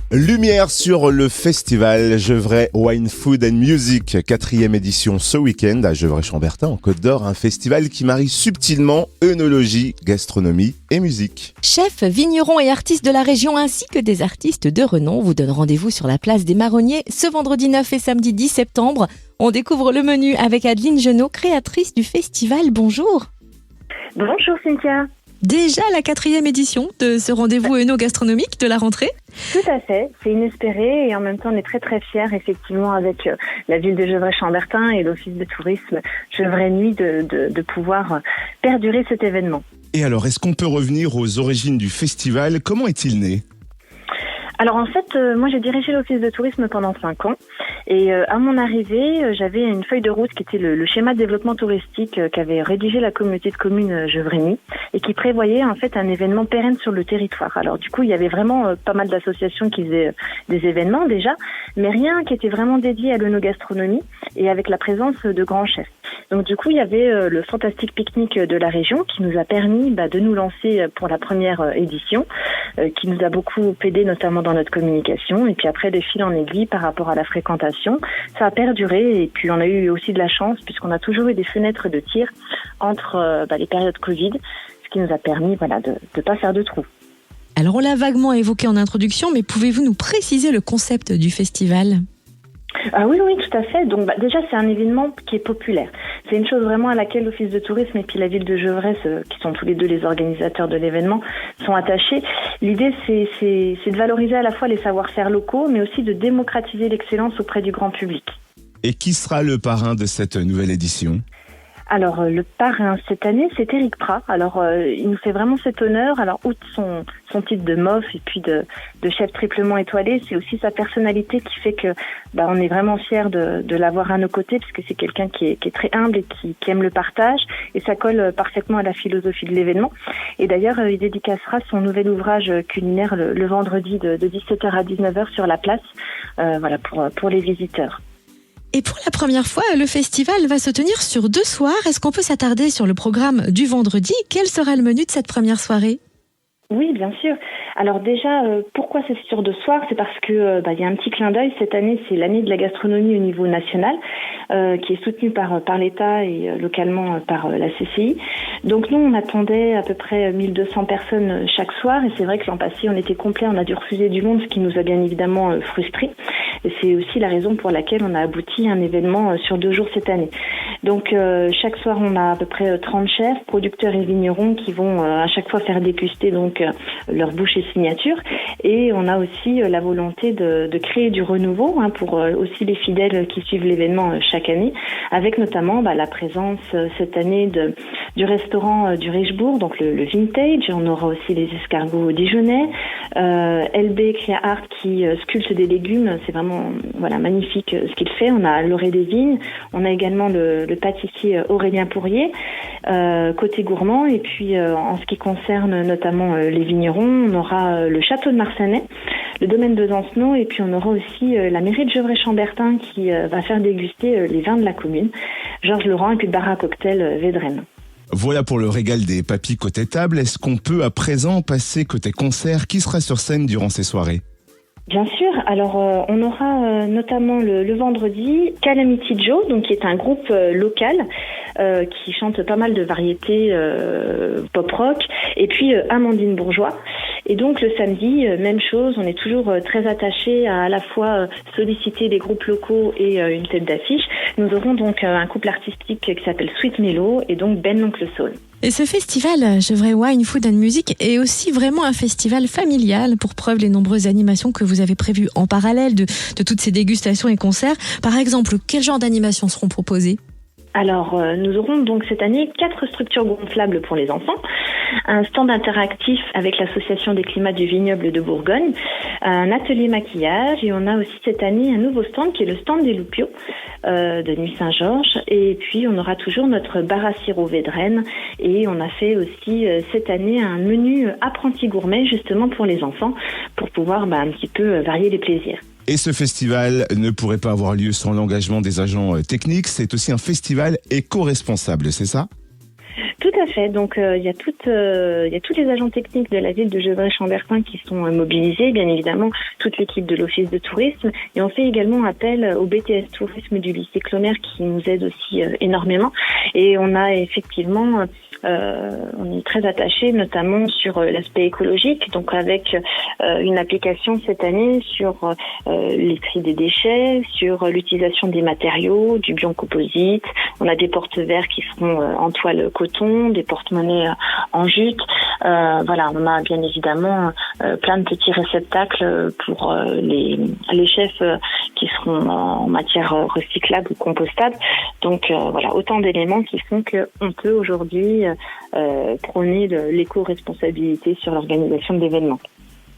Lumière sur le festival Gevrey Wine Food and Music, 4e édition ce week-end à Gevrey-Chambertin en Côte d'Or, un festival qui marie subtilement œnologie, gastronomie et musique. Chefs, vignerons et artistes de la région ainsi que des artistes de renom vous donnent rendez-vous sur la place des Marronniers ce vendredi 9 et samedi 10 septembre. On découvre le menu avec Adeline Genot, créatrice du festival. Bonjour. Bonjour Cynthia. Déjà la 4e édition de ce rendez-vous œno-gastronomique de la rentrée. Tout à fait, c'est inespéré et en même temps on est très très fiers effectivement avec la ville de Gevrey-Chambertin et l'office de tourisme Gevrey Nuit de pouvoir perdurer cet événement. Et alors, est-ce qu'on peut revenir aux origines du festival ? Comment est-il né ? Alors en fait, moi j'ai dirigé l'office de tourisme pendant 5 ans et à mon arrivée, j'avais une feuille de route qui était le schéma de développement touristique qu'avait rédigé la communauté de communes Gevrey et qui prévoyait en fait un événement pérenne sur le territoire. Alors du coup, il y avait vraiment pas mal d'associations qui faisaient des événements déjà, mais rien qui était vraiment dédié à l'œnogastronomie et avec la présence de grands chefs. Donc du coup, il y avait le fantastique pique-nique de la région qui nous a permis de nous lancer pour la première édition, qui nous a beaucoup aidé notamment dans notre communication. Et puis après, de fil en aiguille par rapport à la fréquentation, ça a perduré. Et puis on a eu aussi de la chance puisqu'on a toujours eu des fenêtres de tir entre les périodes Covid, ce qui nous a permis de ne pas faire de trous. Alors on l'a vaguement évoqué en introduction, mais pouvez-vous nous préciser le concept du festival ? Ah oui, tout à fait. Donc déjà, c'est un événement qui est populaire. C'est une chose vraiment à laquelle l'Office de tourisme et puis la ville de Gevrey, qui sont tous les deux les organisateurs de l'événement, sont attachés. L'idée, c'est de valoriser à la fois les savoir-faire locaux, mais aussi de démocratiser l'excellence auprès du grand public. Et qui sera le parrain de cette nouvelle édition ? Alors, le parrain cette année, c'est Éric Prat. Alors, il nous fait vraiment cet honneur. Alors, outre son titre de MOF et puis de chef triplement étoilé, c'est aussi sa personnalité qui fait que on est vraiment fiers de l'avoir à nos côtés, parce que c'est quelqu'un qui est très humble et qui aime le partage, et ça colle parfaitement à la philosophie de l'événement. Et d'ailleurs, il dédicacera son nouvel ouvrage culinaire le vendredi de 17h à 19h sur la place, pour les visiteurs. Et pour la première fois, le festival va se tenir sur 2 soirs. Est-ce qu'on peut s'attarder sur le programme du vendredi ? Quel sera le menu de cette première soirée ? Oui, bien sûr. Alors déjà, pourquoi c'est sur 2 soirs ? C'est parce que y a un petit clin d'œil. Cette année, c'est l'année de la gastronomie au niveau national, qui est soutenue par l'État et localement par la CCI. Donc nous, on attendait à peu près 1200 personnes chaque soir. Et c'est vrai que l'an passé, on était complet. On a dû refuser du monde, ce qui nous a bien évidemment frustrés. Et c'est aussi la raison pour laquelle on a abouti à un événement sur 2 jours cette année. Donc chaque soir, on a à peu près 30 chefs, producteurs et vignerons qui vont à chaque fois faire déguster leur bouchée signature. Et on a aussi la volonté de créer du renouveau pour aussi les fidèles qui suivent l'événement chaque année, avec notamment la présence cette année du restaurant du Richebourg, donc le Vintage. On aura aussi les escargots dijonnais, LB Cria Art qui sculpte des légumes. C'est vraiment magnifique ce qu'il fait. On a l'Orée des Vignes, on a également le pâtissier Aurélien Pourrier, côté gourmand. Et puis en ce qui concerne notamment les vignerons, on aura le château de Marsanais, le domaine de Dancenot, et puis on aura aussi la mairie de Gevrey-Chambertin qui va faire déguster les vins de la commune, Georges Laurent, et puis le bar à cocktail Védrenne. Voilà pour le régal des papis côté table. Est-ce qu'on peut à présent passer côté concert ? Qui sera sur scène durant ces soirées ? Bien sûr. Alors, on aura notamment le vendredi Calamity Joe, donc qui est un groupe local qui chante pas mal de variétés pop rock, et puis Amandine Bourgeois. Et donc le samedi, même chose. On est toujours très attachés à la fois solliciter des groupes locaux et une tête d'affiche. Nous aurons donc un couple artistique qui s'appelle Sweet Mellow et donc Ben l'Oncle Soul. Et ce festival, Gevrey Wine Food and Music, est aussi vraiment un festival familial, pour preuve les nombreuses animations que vous avez prévues en parallèle de toutes ces dégustations et concerts. Par exemple, quel genre d'animations seront proposées ? Alors, nous aurons donc cette année 4 structures gonflables pour les enfants, un stand interactif avec l'Association des climats du vignoble de Bourgogne, un atelier maquillage, et on a aussi cette année un nouveau stand qui est le stand des Loupiaux de Nuit Saint-Georges. Et puis on aura toujours notre bar à sirop Védrenne, et on a fait aussi cette année un menu apprenti gourmet justement pour les enfants, pour pouvoir un petit peu varier les plaisirs. Et ce festival ne pourrait pas avoir lieu sans l'engagement des agents techniques. C'est aussi un festival éco-responsable, c'est ça ? Tout Tout à fait. Donc il y a tous les agents techniques de la ville de Gevrey-Chambertin qui sont mobilisés, bien évidemment toute l'équipe de l'office de tourisme, et on fait également appel au BTS tourisme du lycée Clomer qui nous aide aussi énormément. Et on a effectivement on est très attaché notamment sur l'aspect écologique, donc avec une application cette année sur les tri des déchets, sur l'utilisation des matériaux, du biocomposite. On a des porte-verres qui seront en toile coton, des porte-monnaies en jute. Voilà, on a bien évidemment plein de petits réceptacles pour les chefs qui seront en matière recyclable ou compostable. Donc voilà, autant d'éléments qui font qu'on peut aujourd'hui prôner l'éco-responsabilité sur l'organisation de l'événement.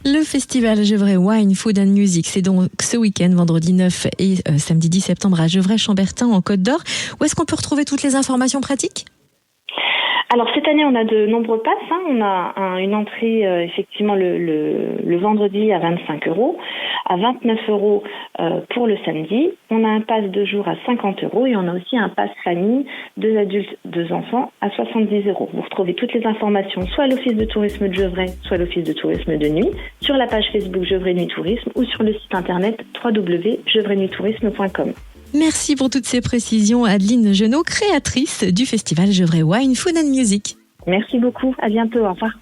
Le festival Gevrey Wine, Food and Music, c'est donc ce week-end, vendredi 9 et samedi 10 septembre à Gevrey-Chambertin en Côte d'Or. Où est-ce qu'on peut retrouver toutes les informations pratiques ? Alors cette année, on a de nombreux passes. On a une entrée effectivement le vendredi à 25 €, à 29 € pour le samedi. On a un pass de jour à 50 € et on a aussi un pass famille, 2 adultes, 2 enfants à 70 €. Vous retrouvez toutes les informations soit à l'office de tourisme de Gevrey, soit à l'office de tourisme de nuit, sur la page Facebook Gevrey Nuit Tourisme ou sur le site internet www.gevreynuittourisme.com. Merci pour toutes ces précisions, Adeline Genot, créatrice du festival Gevrey Wine, Food and Music. Merci beaucoup, à bientôt, au revoir.